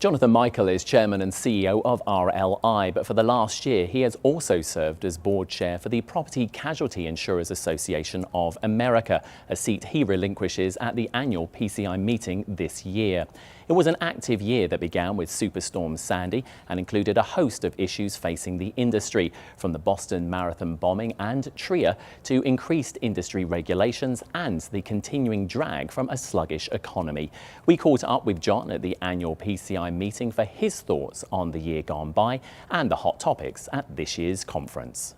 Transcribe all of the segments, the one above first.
Jonathan Michael is Chairman and CEO of RLI, but for the last year he has also served as board chair for the Property Casualty Insurers Association of America, a seat he relinquishes at the annual PCI meeting this year. It was an active year that began with Superstorm Sandy and included a host of issues facing the industry, from the Boston Marathon bombing and TRIA to increased industry regulations and the continuing drag from a sluggish economy. We caught up with John at the annual PCI meeting for his thoughts on the year gone by and the hot topics at this year's conference.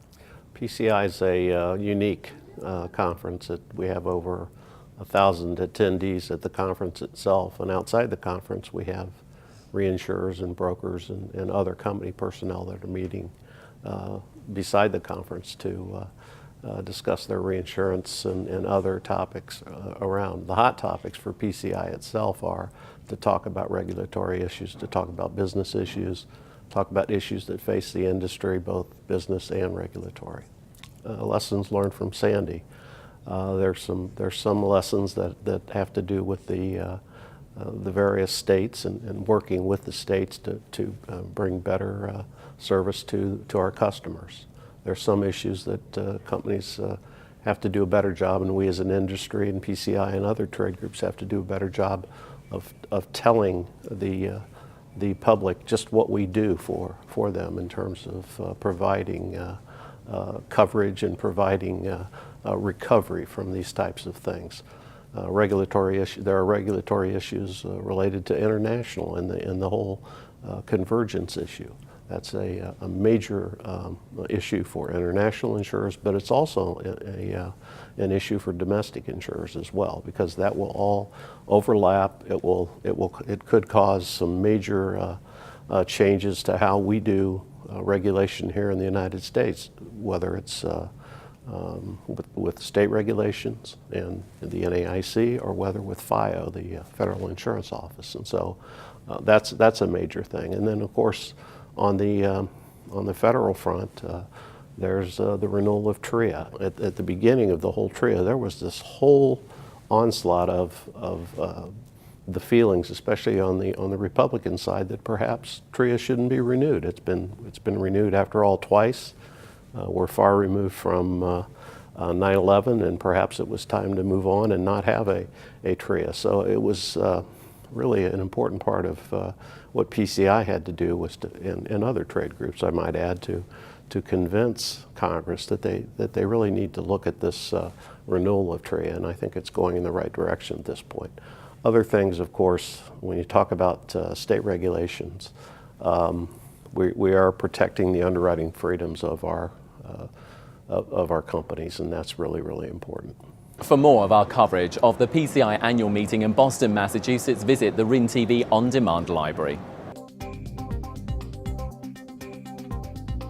PCI is a unique conference. We have over 1,000 attendees at the conference itself, and outside the conference we have reinsurers and brokers and other company personnel that are meeting beside the conference to discuss their reinsurance and other topics around. The hot topics for PCI itself are to talk about regulatory issues, to talk about business issues, talk about issues that face the industry, both business and regulatory. Lessons learned from Sandy. There's some lessons that have to do with the various states and working with the states to bring better service to our customers. There's some issues that companies have to do a better job, and we as an industry and PCI and other trade groups have to do a better job of telling the public just what we do for them in terms of providing coverage and providing recovery from these types of things. There are regulatory issues related to international and the whole convergence issue. That's a major issue for international insurers, but it's also an issue for domestic insurers as well, because that will all overlap. It could cause some major changes to how we do regulation here in the United States, whether it's with state regulations and the NAIC, or whether with FIO, the Federal Insurance Office. And so that's a major thing. And then of course on the federal front, there's the renewal of TRIA. At the beginning of the whole TRIA, there was this whole onslaught of the feelings, especially on the Republican side, that perhaps TRIA shouldn't be renewed. It's been renewed after all twice. We're far removed from 9/11, and perhaps it was time to move on and not have a TRIA. So it was really an important part of what PCI had to do was and other trade groups, I might add, to convince Congress that they really need to look at this renewal of TRIA, and I think it's going in the right direction at this point. Other things, of course, when you talk about state regulations, we are protecting the underwriting freedoms of our companies, and that's really, really important. For more of our coverage of the PCI annual meeting in Boston, Massachusetts, visit the RIN-TV On Demand library.